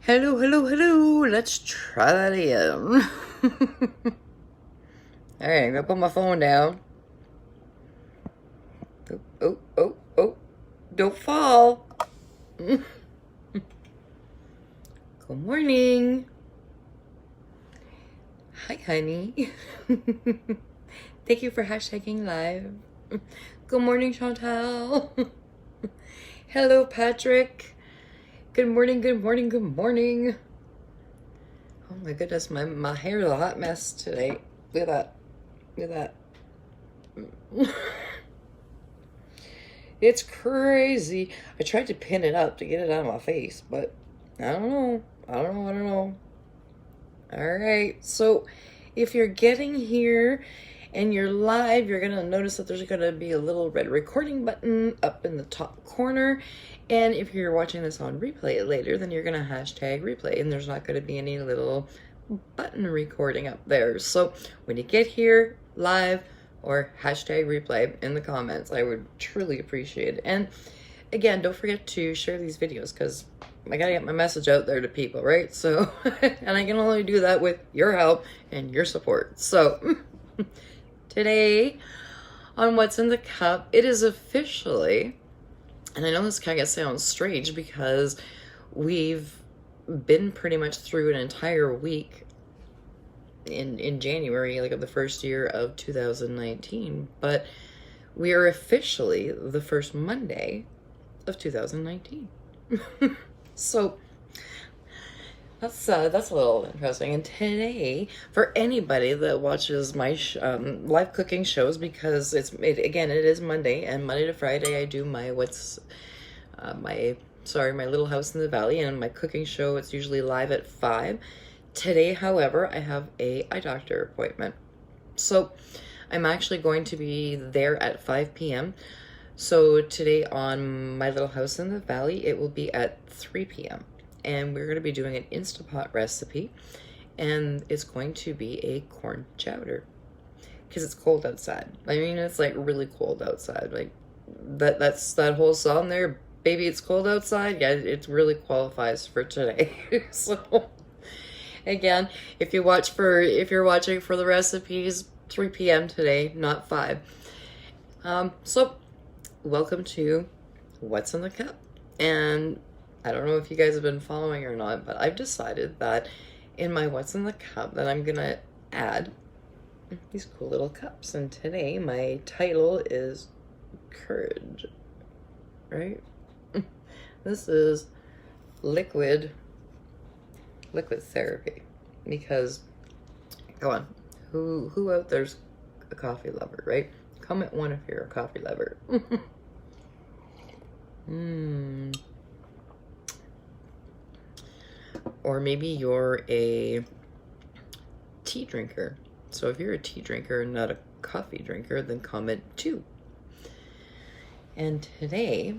Hello, hello, hello. Let's try that again. Alright, I'm gonna put my phone down. Oh, oh, oh, oh. Don't fall. Good morning. Hi, honey. Thank you for hashtagging live. Good morning, Chantal. Hello, Patrick. Good morning, good morning, good morning. Oh my goodness, my hair is a hot mess today. Look at that. Look at that. It's crazy. I tried to pin it up to get it out of my face, but I don't know. I don't know. All right. So if you're getting here and you're live, you're going to notice that there's going to be a little red recording button up in the top corner. And if you're watching this on replay later, then you're going to hashtag replay, and there's not going to be any little button recording up there. So when you get here live, or hashtag replay in the comments, I would truly appreciate it. And again, don't forget to share these videos, because I gotta get my message out there to people, right? So, and I can only do that with your help and your support. So, today on What's in the Cup, it is officially, and I know this kind of sounds strange because we've been pretty much through an entire week in January, like of the first year of 2019, but we are officially the first Monday of 2019. So that's a little interesting. And today, for anybody that watches my live cooking shows, because it is Monday, and Monday to Friday I do my my Little House in the Valley, and my cooking show, it's usually live at 5. Today, however, I have a eye doctor appointment. So I'm actually going to be there at 5 p.m. So today on My Little House in the Valley, it will be at 3 p.m. And we're going to be doing an Instapot recipe. And it's going to be a corn chowder. Because it's cold outside. I mean, it's like really cold outside. Like that's that whole song there, Baby It's Cold Outside. Yeah, it really qualifies for today. So again, if you're watching for the recipes, 3 p.m. today, not 5. So welcome to What's in the Cup. And I don't know if you guys have been following or not, but I've decided that in my What's in the Cup that I'm gonna add these cool little cups. And today my title is Courage, right? This is liquid therapy, because go on, who out there's a coffee lover, right? Comment 1 if you're a coffee lover. Or maybe you're a tea drinker. So if you're a tea drinker and not a coffee drinker, then comment 2. And today,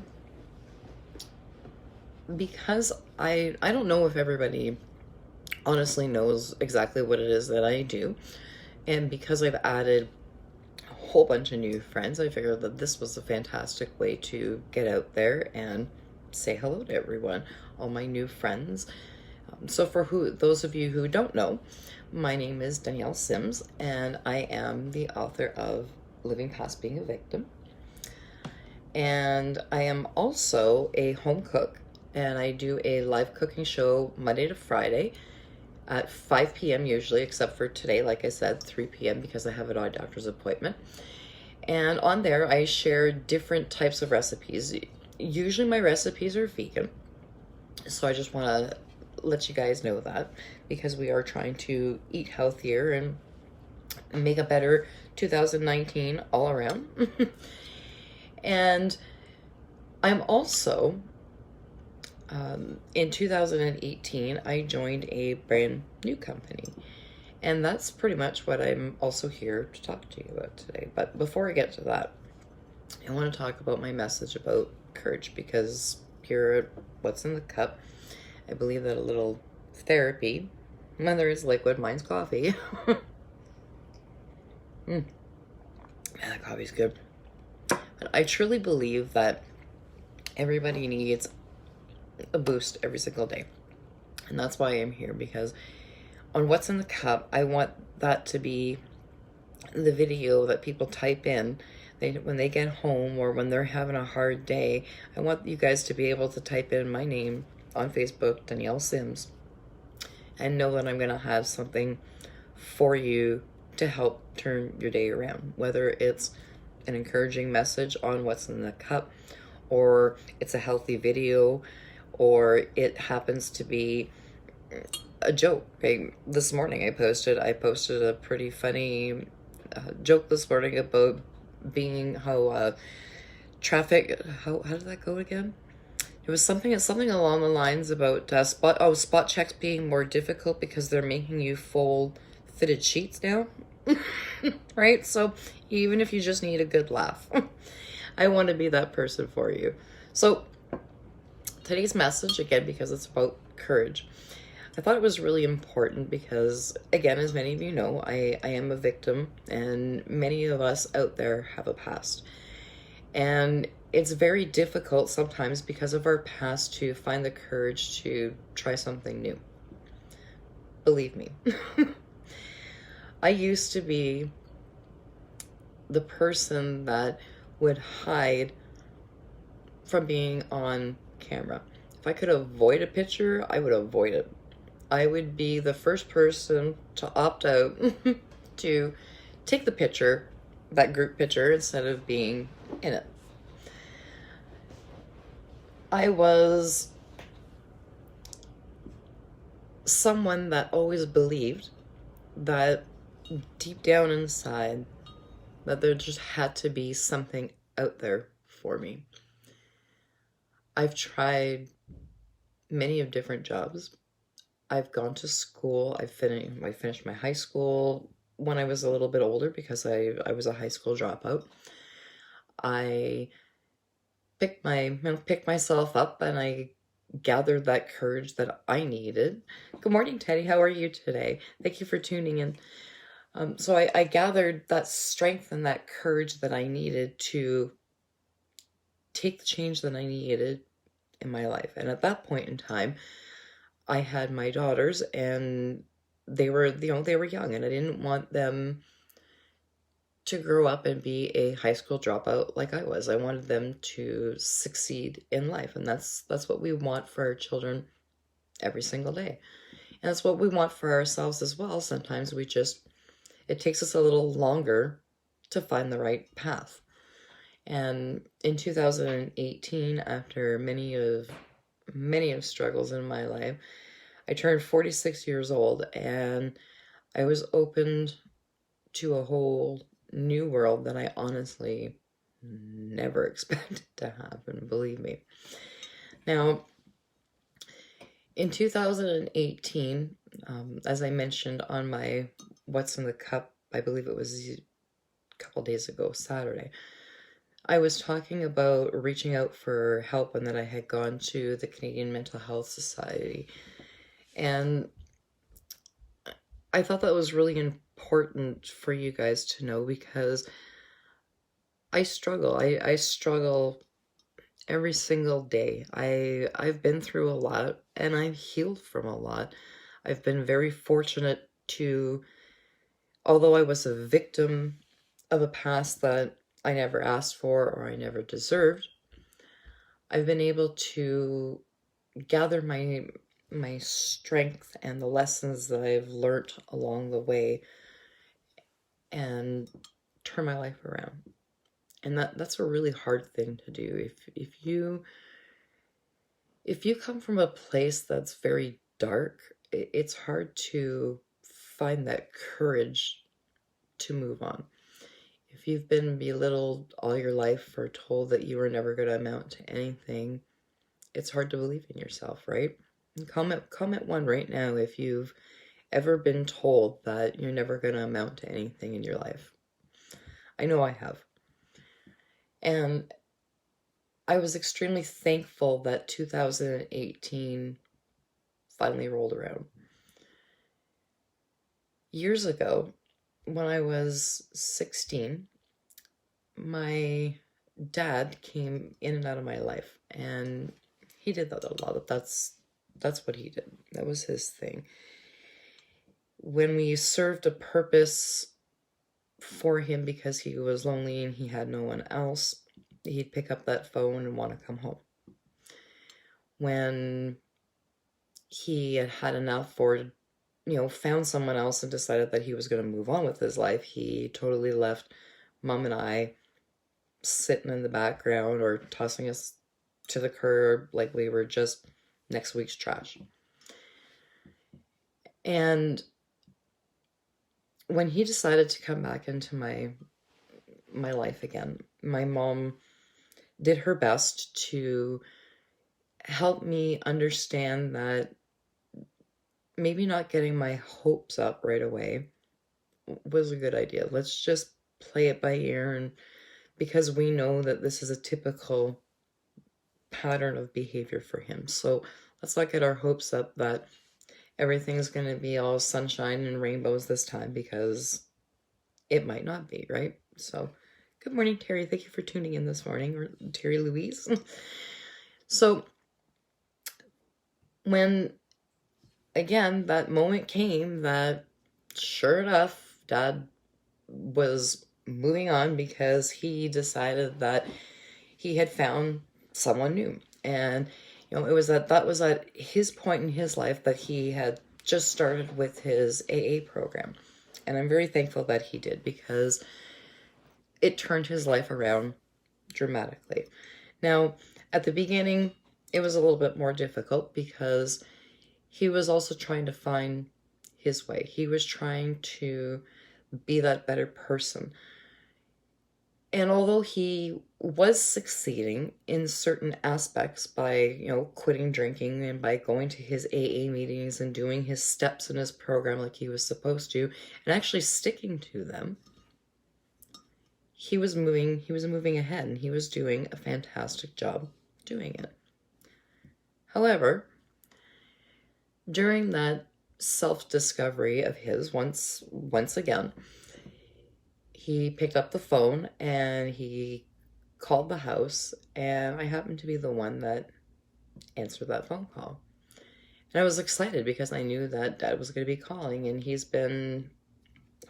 because I don't know if everybody honestly knows exactly what it is that I do, and because I've added a whole bunch of new friends, I figured that this was a fantastic way to get out there and say hello to everyone, all my new friends. So for those of you who don't know, my name is Danielle Sims, and I am the author of Living Past Being a Victim. And I am also a home cook, and I do a live cooking show Monday to Friday at 5 p.m. usually, except for today, like I said, 3 p.m. because I have an eye doctor's appointment. And on there, I share different types of recipes. Usually my recipes are vegan, so I just want to let you guys know that, because we are trying to eat healthier and make a better 2019 all around. And I'm also, in 2018, I joined a brand new company. And that's pretty much what I'm also here to talk to you about today. But before I get to that, I want to talk about my message about courage, because here at What's in the Cup, I believe that a little therapy, whether it's liquid, mine's coffee. Man, that coffee's good. But I truly believe that everybody needs a boost every single day. And that's why I'm here, because on What's in the Cup, I want that to be the video that people type in when they get home or when they're having a hard day. I want you guys to be able to type in my name on Facebook, Danielle Sims, and know that I'm going to have something for you to help turn your day around, whether it's an encouraging message on What's in the Cup, or it's a healthy video, or it happens to be a joke. Okay, this morning I posted a pretty funny joke this morning about being how traffic, how did that go again? It was something along the lines about spot checks being more difficult because they're making you fold fitted sheets now. Right? So even if you just need a good laugh, I want to be that person for you. So today's message, again, because it's about courage, I thought it was really important because, again, as many of you know, I am a victim, and many of us out there have a past. And it's very difficult sometimes because of our past to find the courage to try something new. Believe me. I used to be the person that would hide from being on camera. If I could avoid a picture, I would avoid it. I would be the first person to opt out to take the picture, that group picture, instead of being in it. I was someone that always believed that deep down inside that there just had to be something out there for me. I've tried many of different jobs. I've gone to school. I finished my high school when I was a little bit older because I was a high school dropout. I picked myself up, and I gathered that courage that I needed. Good morning, Teddy. How are you today? Thank you for tuning in. So I gathered that strength and that courage that I needed to take the change that I needed in my life. And at that point in time, I had my daughters, and they were young, and I didn't want them to grow up and be a high school dropout like I was. I wanted them to succeed in life, and that's what we want for our children every single day. And that's what we want for ourselves as well. Sometimes it takes us a little longer to find the right path. And in 2018, after many of struggles in my life, I turned 46 years old, and I was opened to a whole new world that I honestly never expected to happen, believe me. Now, in 2018, as I mentioned on my What's in the Cup, I believe it was a couple days ago, Saturday, I was talking about reaching out for help and that I had gone to the Canadian Mental Health Society. And I thought that was really important for you guys to know, because I struggle. I struggle every single day. I've been through a lot, and I've healed from a lot. I've been very fortunate to, although I was a victim of a past that I never asked for or I never deserved, I've been able to gather my strength and the lessons that I've learned along the way and turn my life around. And that's a really hard thing to do. If you come from a place that's very dark, it's hard to find that courage to move on. If you've been belittled all your life or told that you were never going to amount to anything, it's hard to believe in yourself, right? And comment one right now if you've ever been told that you're never going to amount to anything in your life. I know I have. And I was extremely thankful that 2018 finally rolled around. Years ago, when I was 16, my dad came in and out of my life, and he did that a lot. That's That's what he did. That was his thing. When we served a purpose for him because he was lonely and he had no one else, he'd pick up that phone and want to come home. When he had had enough or, found someone else and decided that he was going to move on with his life, he totally left Mom and I sitting in the background or tossing us to the curb like we were just next week's trash. And when he decided to come back into my life again, my mom did her best to help me understand that maybe not getting my hopes up right away was a good idea. Let's just play it by ear, and because we know that this is a typical pattern of behavior for him. So let's not get our hopes up that everything's going to be all sunshine and rainbows this time, because it might not be, right? So good morning, Terry. Thank you for tuning in this morning, or Terry Louise. So when, again, that moment came that, sure enough, Dad was moving on because he decided that he had found someone new. And, it was that was at his point in his life that he had just started with his AA program. And I'm very thankful that he did, because it turned his life around dramatically. Now, at the beginning, it was a little bit more difficult because he was also trying to find his way. He was trying to be that better person. And although he was succeeding in certain aspects by, quitting drinking and by going to his AA meetings and doing his steps in his program like he was supposed to, and actually sticking to them, he was moving ahead, and he was doing a fantastic job doing it. However, during that self-discovery of his, once again, he picked up the phone and he called the house, and I happened to be the one that answered that phone call. And I was excited because I knew that Dad was going to be calling, and he's been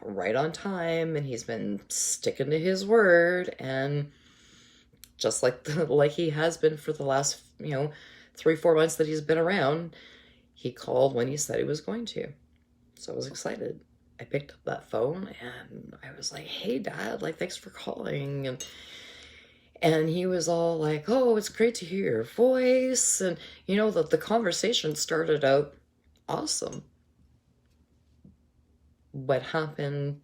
right on time, and he's been sticking to his word, and just like he has been for the last 3-4 months that he's been around, he called when he said he was going to. So I was excited. I picked up that phone and I was like, "Hey, Dad, thanks for calling." And he was all like, "Oh, it's great to hear your voice." And the conversation started out awesome. What happened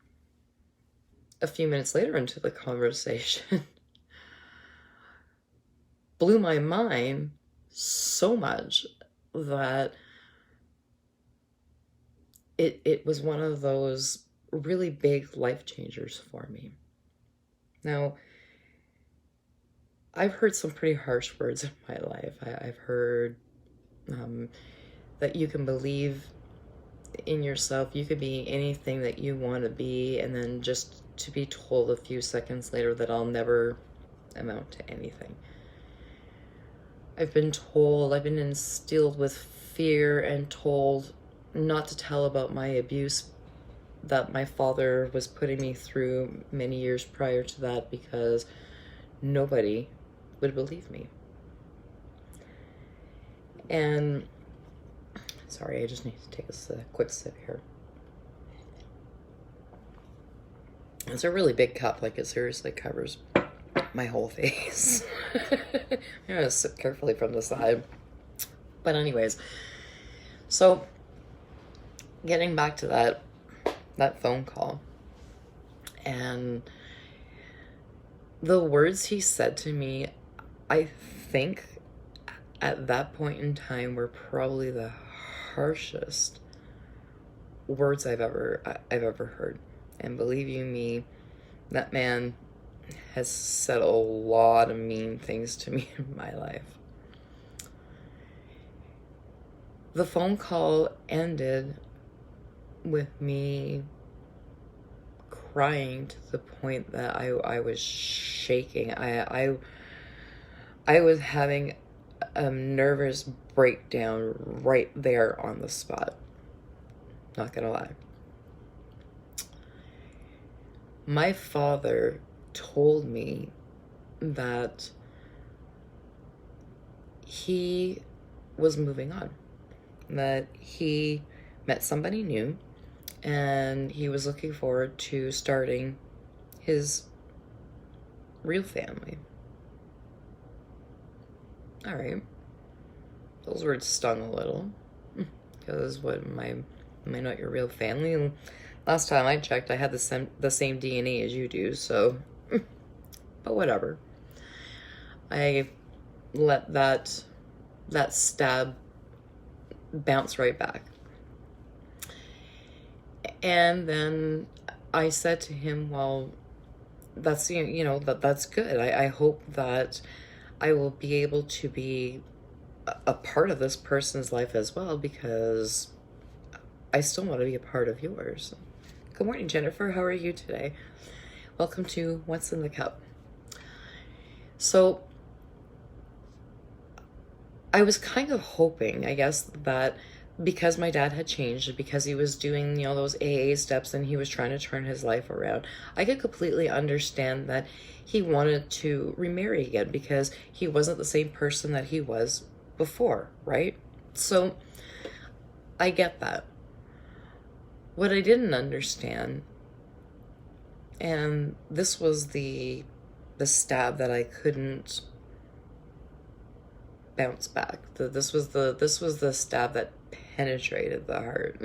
a few minutes later into the conversation blew my mind so much that it was one of those really big life changers for me. Now, I've heard some pretty harsh words in my life. I've heard that you can believe in yourself, you could be anything that you want to be, and then just to be told a few seconds later that I'll never amount to anything. I've been instilled with fear and told not to tell about my abuse that my father was putting me through many years prior to that, because nobody would believe me. And sorry, I just need to take a quick sip here. It's a really big cup, it seriously covers my whole face. I'm gonna sip carefully from the side. But anyways, so getting back to that phone call, and the words he said to me, I think at that point in time were probably the harshest words I've ever heard. And believe you me, that man has said a lot of mean things to me in my life. The phone call ended with me crying to the point that I was shaking. I was having a nervous breakdown right there on the spot. Not gonna lie. My father told me that he was moving on, that he met somebody new and he was looking forward to starting his real family. All right. Those words stung a little, because what, am I not your real family? And last time I checked, I had the same DNA as you do, so, but whatever. I let that stab bounce right back. And then I said to him, well, that's, that's good. I hope that I will be able to be a part of this person's life as well, because I still want to be a part of yours. Good morning, Jennifer. How are you today? Welcome to What's in the Cup. So I was kind of hoping, I guess, that because my dad had changed, because he was doing, those AA steps and he was trying to turn his life around, I could completely understand that he wanted to remarry again, because he wasn't the same person that he was before, right? So I get that. What I didn't understand, and this was the stab that I couldn't bounce back. This was the stab that penetrated the heart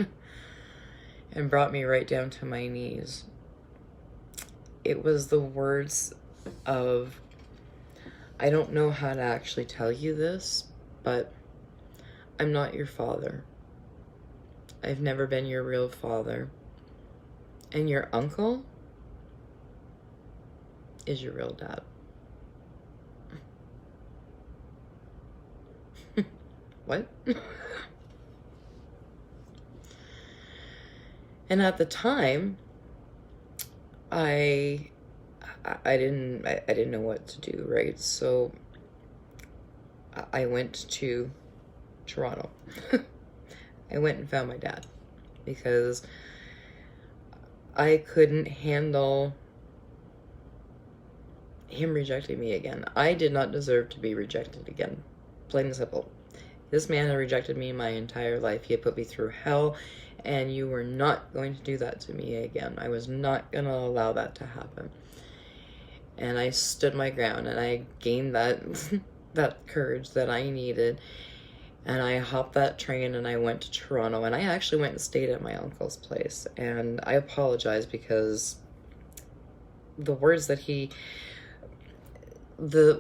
and brought me right down to my knees. It was the words of, I don't know how to actually tell you this, but I'm not your father. I've never been your real father. And your uncle is your real dad. What? And at the time, I didn't know what to do, right? So I went to Toronto. I went and found my dad, because I couldn't handle him rejecting me again. I did not deserve to be rejected again. Plain and simple. This man had rejected me my entire life. He had put me through hell, and you were not going to do that to me again. I was not going to allow that to happen. And I stood my ground, and I gained that that courage that I needed. And I hopped that train and I went to Toronto, and I actually went and stayed at my uncle's place. And I apologize, because the words that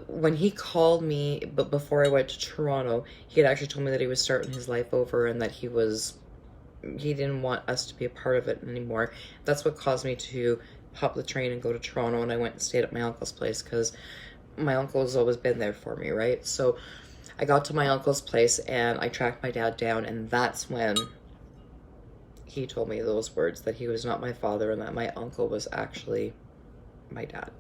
when he called me, but before I went to Toronto, he had actually told me that he was starting his life over and that he didn't want us to be a part of it anymore. That's what caused me to hop the train and go to Toronto, and I went and stayed at my uncle's place, because my uncle has always been there for me, right? So I got to my uncle's place and I tracked my dad down, and that's when he told me those words, that he was not my father and that my uncle was actually my dad.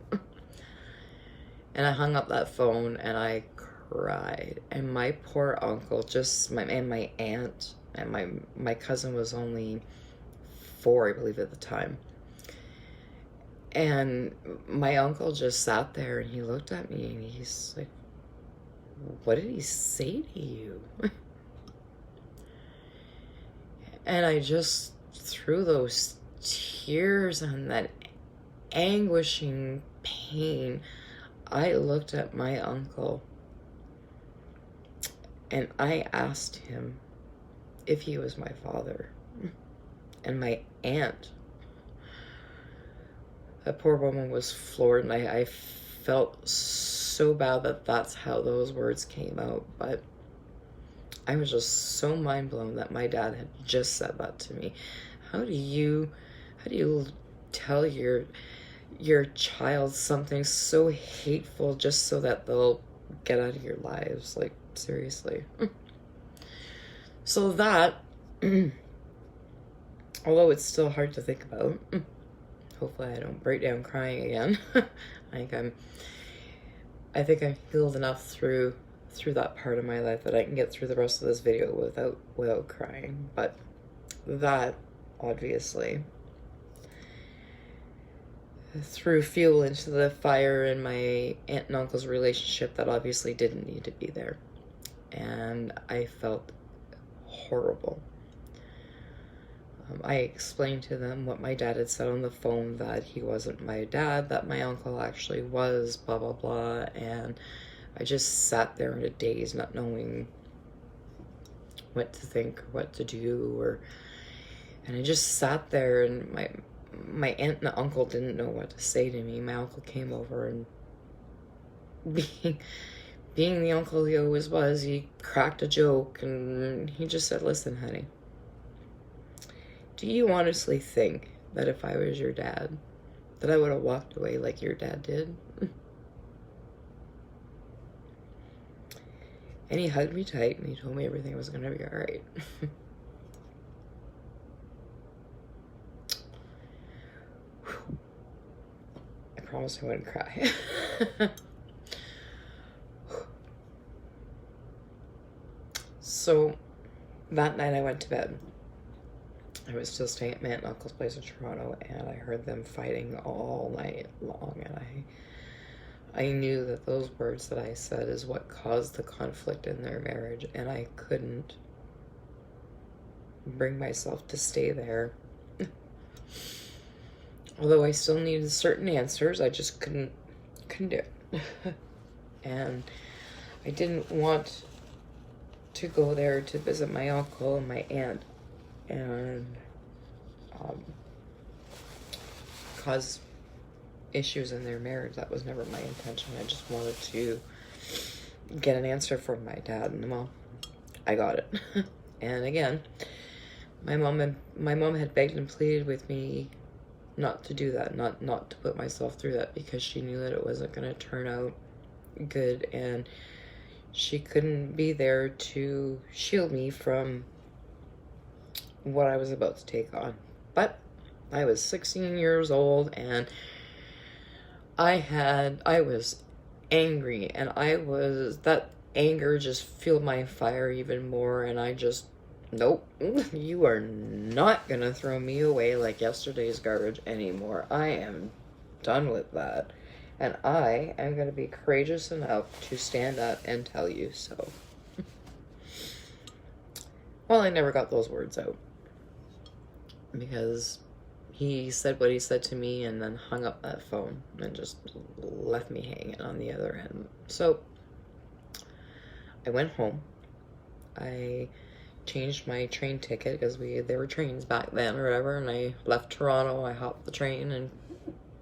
And I hung up that phone and I cried. And my poor uncle, and my aunt, and my cousin was only 4, I believe, at the time. And my uncle just sat there and he looked at me and he's like, what did he say to you? And I just, through those tears and that anguishing pain, I looked at my uncle and I asked him if he was my father. And my aunt, that poor woman, was floored, and I felt so bad that that's how those words came out. But I was just so mind blown that my dad had just said that to me. How do you tell your child something so hateful just so that they'll get out of your lives? Like, seriously. So that, although it's still hard to think about, hopefully I don't break down crying again. I think I'm healed enough through through that part of my life that I can get through the rest of this video without crying. But that obviously threw fuel into the fire in my aunt and uncle's relationship that obviously didn't need to be there. And I felt horrible. I explained to them what my dad had said on the phone, that he wasn't my dad, that my uncle actually was, blah, blah, blah. And I just sat there in a daze, not knowing what to think or what to do. And I just sat there, and my aunt and uncle didn't know what to say to me. My uncle came over, and being the uncle he always was, he cracked a joke, and he just said, "Listen, honey, do you honestly think that if I was your dad, that I would have walked away like your dad did?" And he hugged me tight, and he told me everything was going to be all right. I promised I wouldn't cry. So that night I went to bed. I was still staying at my aunt and uncle's place in Toronto, and I heard them fighting all night long, and I knew that those words that I said is what caused the conflict in their marriage, and I couldn't bring myself to stay there. Although I still needed certain answers, I just couldn't do it. And I didn't want to go there to visit my uncle and my aunt and cause issues in their marriage. That was never my intention. I just wanted to get an answer from my dad, and well, I got it. And again, my mom had begged and pleaded with me not to do that, not to put myself through that, because she knew that it wasn't going to turn out good, and she couldn't be there to shield me from what I was about to take on. But I was 16 years old, and I was angry, and that anger just fueled my fire even more, and I just, nope, you are not gonna throw me away like yesterday's garbage anymore. I am done with that, and I am gonna be courageous enough to stand up and tell you so. Well, I never got those words out, because he said what he said to me and then hung up that phone and just left me hanging on the other end. So I went home. I changed my train ticket, because there were trains back then or whatever, and I left Toronto. I hopped the train and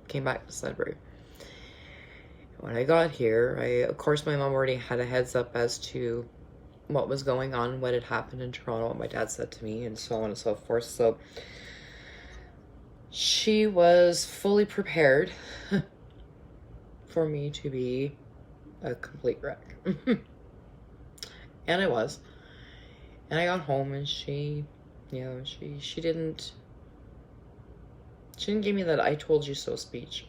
came back to Sudbury. When I got here, of course my mom already had a heads up as to what was going on, what had happened in Toronto, what my dad said to me, and so on and so forth. So she was fully prepared for me to be a complete wreck. And I was. And I got home, and she didn't give me that "I told you so" speech.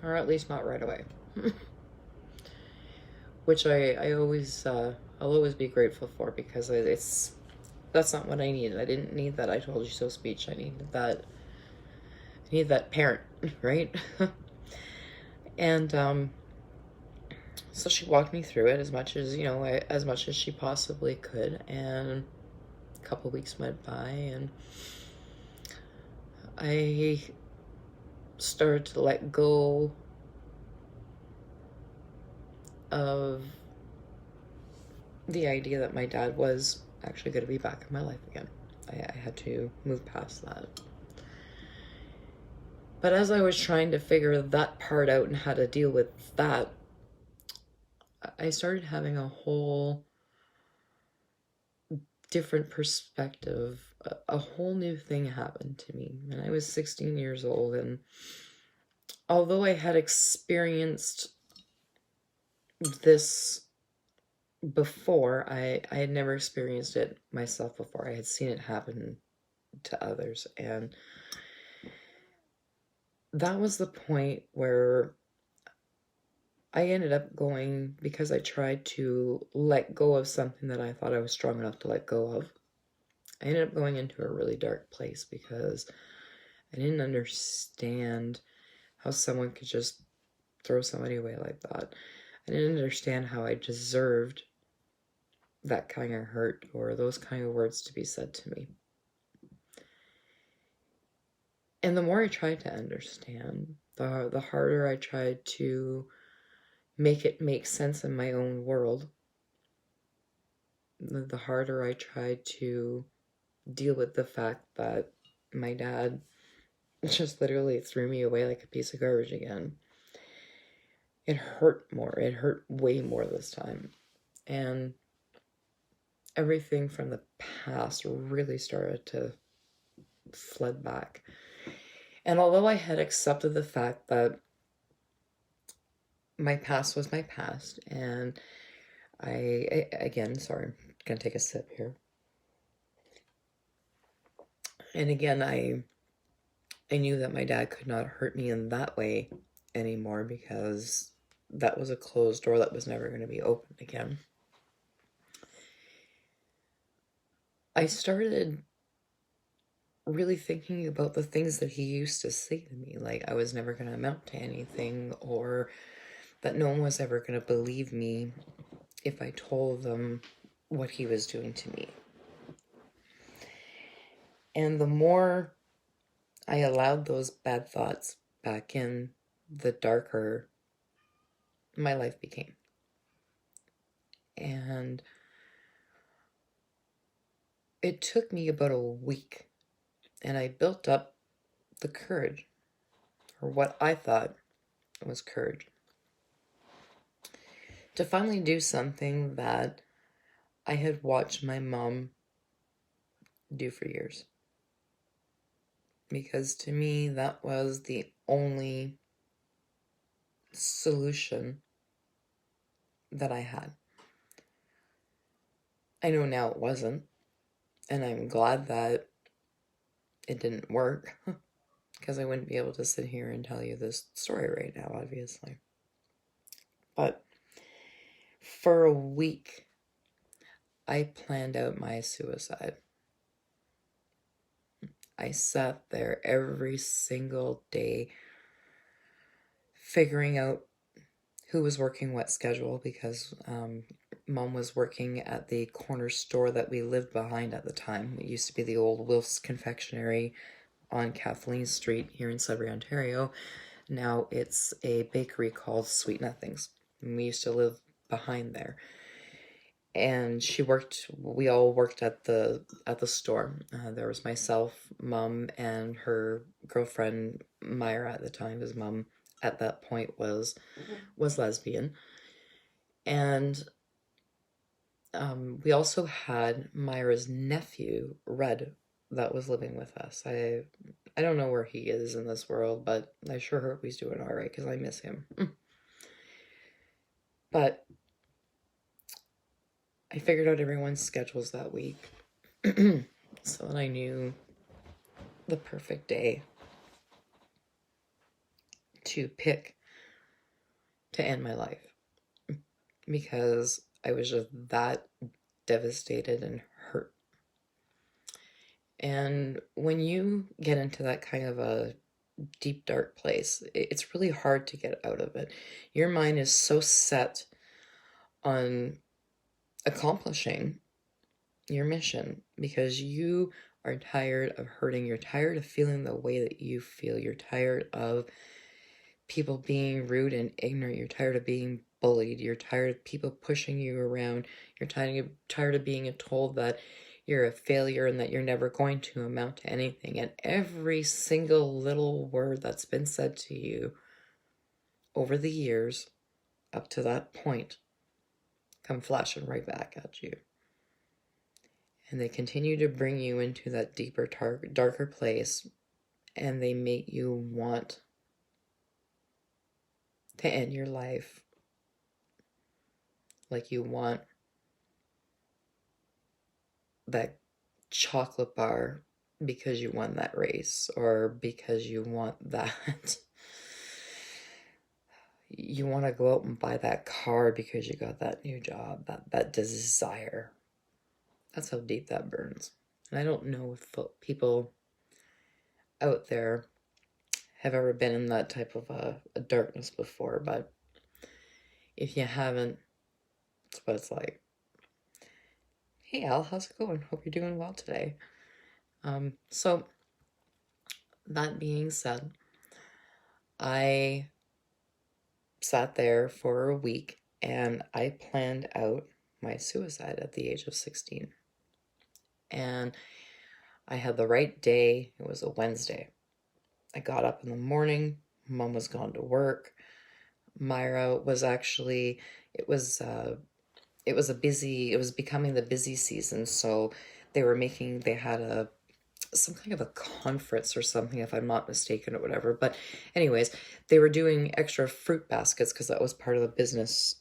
Or at least not right away. Which I'll always be grateful for, because that's not what I needed. I didn't need that "I told you so" speech. I needed that parent, right? And so she walked me through it as much as she possibly could, and a couple weeks went by, and I started to let go of the idea that my dad was actually going to be back in my life again. I had to move past that. But as I was trying to figure that part out and how to deal with that, I started having a whole different perspective. A whole new thing happened to me. And I was 16 years old, and although I had experienced this before, I had never experienced it myself before. I had seen it happen to others, and that was the point where I ended up going because I tried to let go of something that I thought I was strong enough to let go of. I ended up going into a really dark place because I didn't understand how someone could just throw somebody away like that. I didn't understand how I deserved that kind of hurt or those kind of words to be said to me. And the more I tried to understand, the harder I tried to make it make sense in my own world. The harder I tried to deal with the fact that my dad just literally threw me away like a piece of garbage again. It hurt more. It hurt way more this time. And everything from the past really started to flood back. And although I had accepted the fact that my past was my past, and again, sorry, I'm gonna take a sip here. And again, I knew that my dad could not hurt me in that way anymore because that was a closed door that was never going to be opened again. I started really thinking about the things that he used to say to me, like I was never going to amount to anything, or that no one was ever going to believe me if I told them what he was doing to me. And the more I allowed those bad thoughts back in, the darker my life became. And it took me about a week, and I built up the courage, or what I thought was courage, to finally do something that I had watched my mom do for years. Because to me, that was the only solution that I had. I know now it wasn't, and I'm glad that it didn't work, because I wouldn't be able to sit here and tell you this story right now, obviously. But for a week, I planned out my suicide. I sat there every single day figuring out who was working what schedule, because Mom was working at the corner store that we lived behind at the time. It used to be the old Wilf's Confectionery on Kathleen Street here in Sudbury, Ontario. Now it's a bakery called Sweet Nothings. And we used to live behind there. And we all worked at the store. There was myself, Mom, and her girlfriend, Myra, at the time. His mom at that point was lesbian. And we also had Myra's nephew, Red, that was living with us. I don't know where he is in this world, but I sure hope he's doing all right, because I miss him. But I figured out everyone's schedules that week so that I knew the perfect day to pick to end my life, because I was just that devastated and hurt. And when you get into that kind of a deep, dark place, it's really hard to get out of it. Your mind is so set on accomplishing your mission because you are tired of hurting. You're tired of feeling the way that you feel. You're tired of people being rude and ignorant. You're tired of being bullied. You're tired of people pushing you around. You're tired of being told that you're a failure and that you're never going to amount to anything. And every single little word that's been said to you over the years up to that point come flashing right back at you. And they continue to bring you into that deeper, darker place, and they make you want to end your life, like you want that chocolate bar because you won that race, or because you want that you want to go out and buy that car because you got that new job, that desire. That's how deep that burns. And I don't know if people out there have ever been in that type of a darkness before, but if you haven't, that's what it's like. Hey Al, how's it going? Hope you're doing well today. So that being said, I sat there for a week and I planned out my suicide at the age of 16. And I had the right day. It was a Wednesday. I got up in the morning. Mom was gone to work. Myra was actually, it was becoming the busy season. So they had some kind of a conference or something, if I'm not mistaken, or whatever. But anyways, they were doing extra fruit baskets because that was part of the business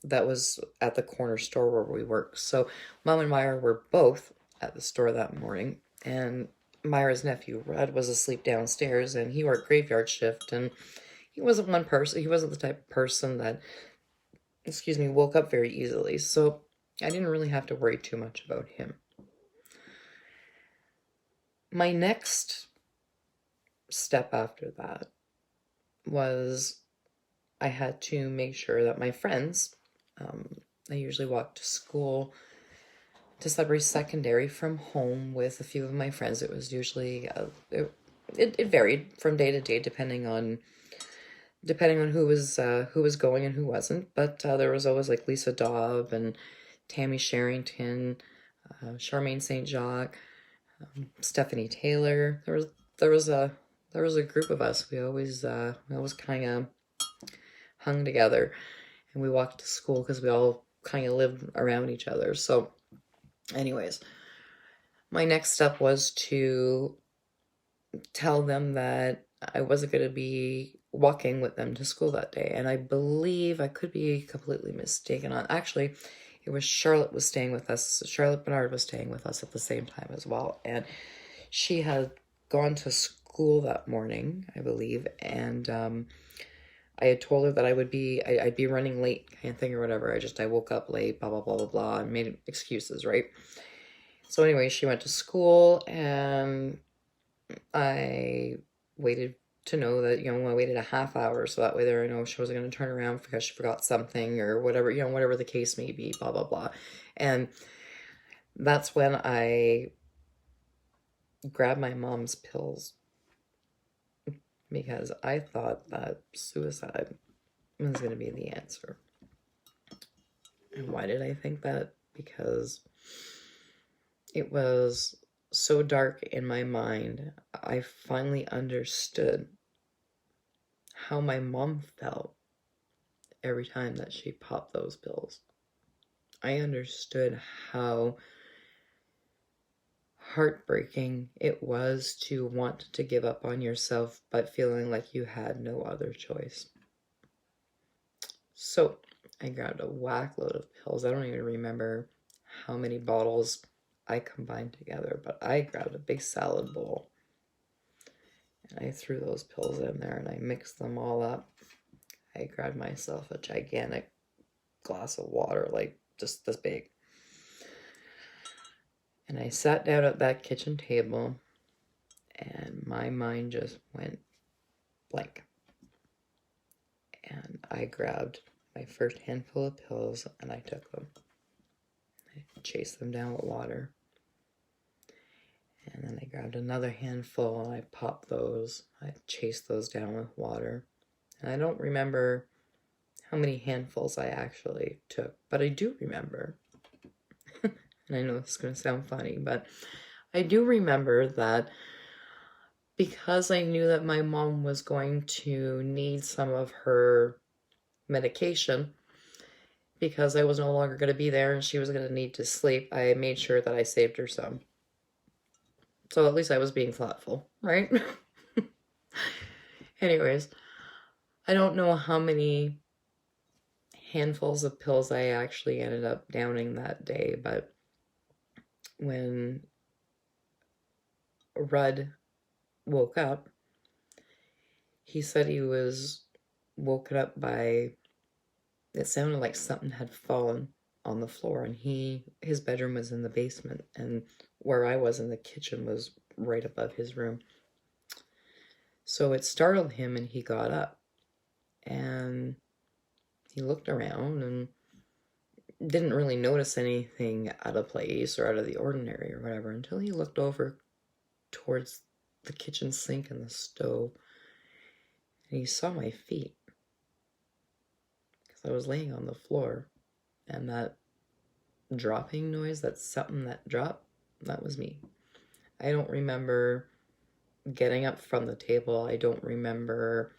that was at the corner store where we work. So Mom and Myra were both at the store that morning, and Myra's nephew Rudd was asleep downstairs, and he worked graveyard shift, and he wasn't the type of person that, woke up very easily. So I didn't really have to worry too much about him. My next step after that was I had to make sure that my friends, I usually walked to school to Sudbury Secondary from home with a few of my friends. It was usually, it varied from day to day depending on who was going and who wasn't. But there was always like Lisa Daub and Tammy Sherrington, Charmaine St. Jacques, Stephanie Taylor. There was a group of us. We always kind of hung together, and we walked to school because we all kind of lived around each other. So, anyways, my next step was to tell them that I wasn't going to be walking with them to school that day. And I believe, I could be completely mistaken on, actually, it was Charlotte was staying with us. Charlotte Bernard was staying with us at the same time as well. And she had gone to school that morning, I believe. And I had told her that I'd be running late kind of thing or whatever. I woke up late, blah, blah, blah, blah, blah, and made excuses, right? So anyway, she went to school, and I waited to know that, I waited a half hour so that way there I know she wasn't going to turn around because she forgot something or whatever, whatever the case may be, blah, blah, blah. And that's when I grabbed my mom's pills because I thought that suicide was going to be the answer. And why did I think that? Because it was so dark in my mind. I finally understood how my mom felt every time that she popped those pills. I understood how heartbreaking it was to want to give up on yourself, but feeling like you had no other choice. So I grabbed a whack load of pills. I don't even remember how many bottles I combined together, but I grabbed a big salad bowl and I threw those pills in there and I mixed them all up. I grabbed myself a gigantic glass of water, like just this big. And I sat down at that kitchen table and my mind just went blank. And I grabbed my first handful of pills and I took them. I chased them down with water. And then I grabbed another handful and I popped those. I chased those down with water. And I don't remember how many handfuls I actually took, but I do remember, and I know this is going to sound funny, but I do remember that because I knew that my mom was going to need some of her medication, because I was no longer going to be there and she was going to need to sleep, I made sure that I saved her some. So at least I was being thoughtful, right? Anyways, I don't know how many handfuls of pills I actually ended up downing that day, but when Rudd woke up, he said he was woken up by, it sounded like something had fallen on the floor, and his bedroom was in the basement, and where I was in the kitchen was right above his room. So it startled him, and he got up, and he looked around and didn't really notice anything out of place or out of the ordinary or whatever until he looked over towards the kitchen sink and the stove, and he saw my feet because I was laying on the floor, and that dropping noise, that's something that dropped, that was me. I don't remember getting up from the table. I don't remember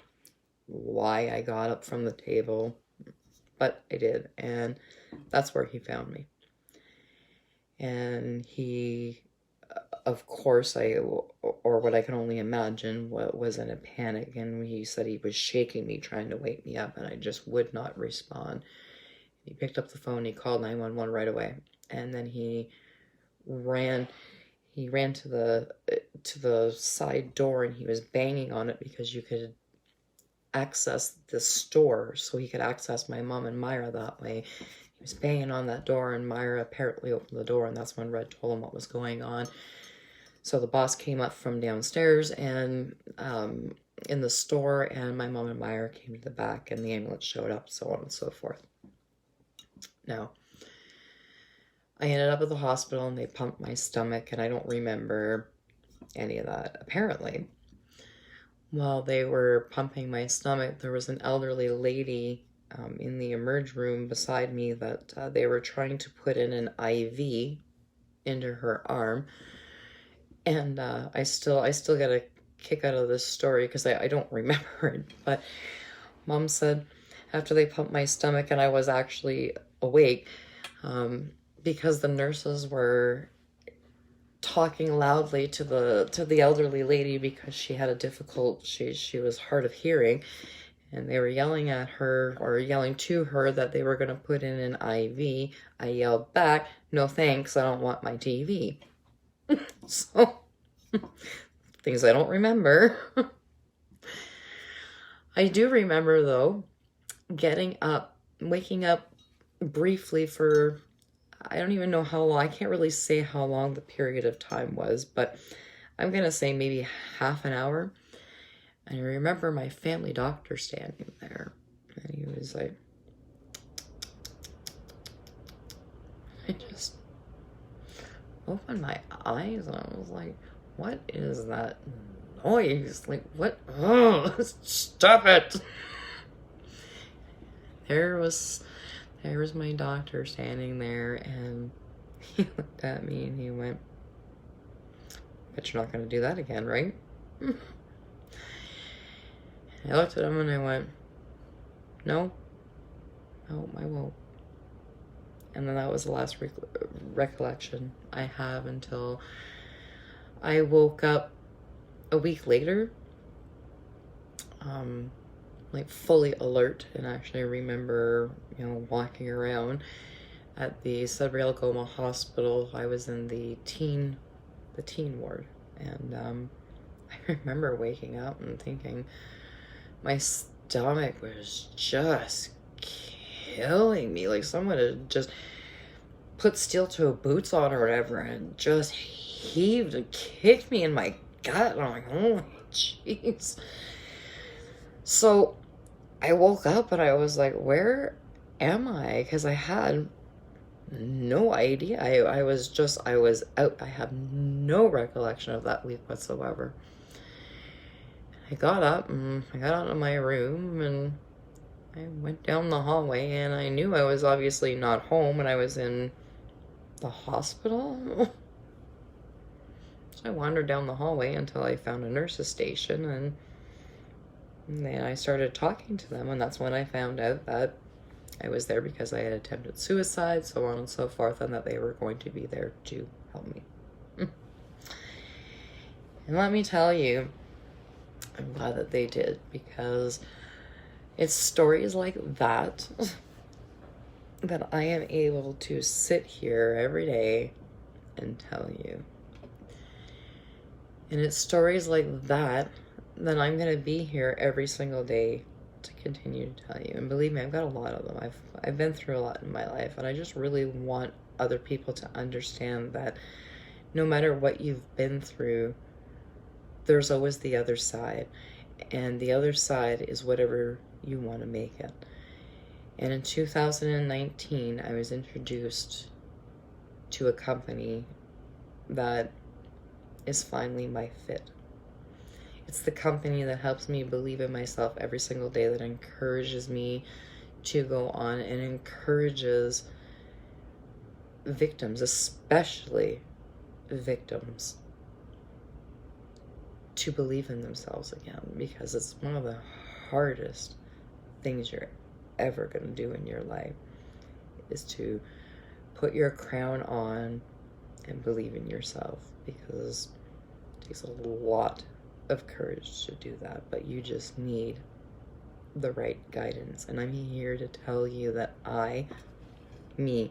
why I got up from the table, but I did, and that's where he found me. And he, of course, or what I can only imagine, was in a panic, and he said he was shaking me, trying to wake me up, and I just would not respond. He picked up the phone, he called 911 right away, and then he ran to the side door, and he was banging on it because you could access the store, so he could access my mom and Myra that way. He was banging on that door, and Myra apparently opened the door, and that's when Red told him what was going on. So the boss came up from downstairs and in the store, and my mom and Myra came to the back, and the ambulance showed up, so on and so forth. Now, I ended up at the hospital, and they pumped my stomach, and I don't remember any of that. Apparently, while they were pumping my stomach, there was an elderly lady in the emerge room beside me that they were trying to put in an IV into her arm. And I still get a kick out of this story because I don't remember it. But Mom said after they pumped my stomach and I was actually awake, because the nurses were talking loudly to the elderly lady because she had she was hard of hearing, and they were yelling at her, or yelling to her, that they were going to put in an IV. I yelled back, "No thanks, I don't want my TV." So, things I don't remember. I do remember, though, waking up briefly for, I don't even know how long, I can't really say how long the period of time was, but I'm going to say maybe half an hour. And I remember my family doctor standing there, and he was like, I just opened my eyes, and I was like, what is that noise? Like, what? Oh, stop it. There was my doctor standing there, and he looked at me and he went, "Bet you're not going to do that again, right?" I looked at him and I went, no, I won't. And then that was the last recollection I have until I woke up a week later, like fully alert, and actually remember, walking around at the Sudbury Algoma Hospital. I was in the teen ward, and I remember waking up and thinking my stomach was just killing me, like someone had just put steel-toe boots on or whatever and just heaved and kicked me in my gut, and I'm like, oh jeez. So I woke up and I was like, where am I? Because I had no idea. I was out. I have no recollection of that week whatsoever. I got up and I got out of my room and I went down the hallway, and I knew I was obviously not home and I was in the hospital. So I wandered down the hallway until I found a nurse's station, and then I started talking to them, and that's when I found out that I was there because I had attempted suicide, so on and so forth, and that they were going to be there to help me. And let me tell you, I'm glad that they did, because it's stories like that that I am able to sit here every day and tell you. And it's stories like that I'm going to be here every single day to continue to tell you. And believe me, I've got a lot of them. I've been through a lot in my life, and I just really want other people to understand that no matter what you've been through, there's always the other side. And the other side is whatever you want to make it. And in 2019, I was introduced to a company that is finally my fit. It's the company that helps me believe in myself every single day, that encourages me to go on and encourages victims, especially victims, to believe in themselves again, because it's one of the hardest things you're ever going to do in your life, is to put your crown on and believe in yourself, because it takes a lot of courage to do that, but you just need the right guidance. And I'm here to tell you that me,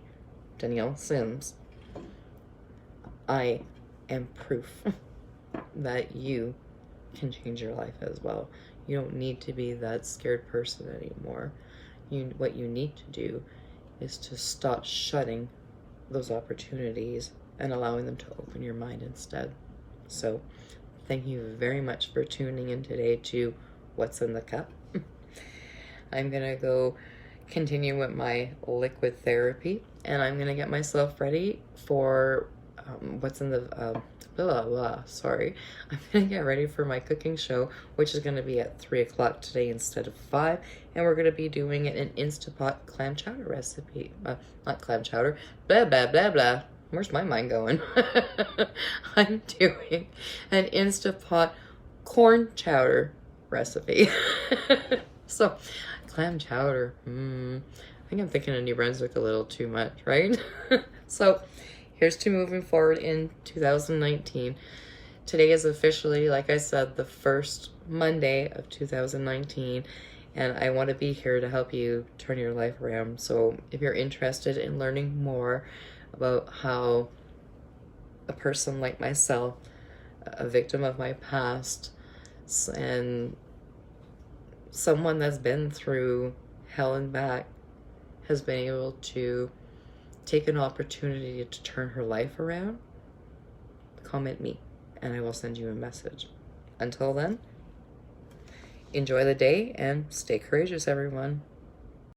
Danielle Sims, I am proof that you can change your life as well. You don't need to be that scared person anymore. What you need to do is to stop shutting those opportunities and allowing them to open your mind instead. So thank you very much for tuning in today to What's in the Cup. I'm gonna go continue with my liquid therapy, and I'm gonna get myself ready for what's in the sorry. I'm gonna get ready for my cooking show, which is gonna be at 3 o'clock today instead of 5, and we're gonna be doing an Instapot clam chowder recipe. Not clam chowder, blah blah blah blah. Where's my mind going? I'm doing an Instapot corn chowder recipe. So, clam chowder. I think I'm thinking of New Brunswick a little too much, right? So, here's to moving forward in 2019. Today is officially, like I said, the first Monday of 2019, and I want to be here to help you turn your life around. So if you're interested in learning more about how a person like myself, a victim of my past, and someone that's been through hell and back, has been able to take an opportunity to turn her life around, comment me and I will send you a message. Until then, enjoy the day and stay courageous, everyone.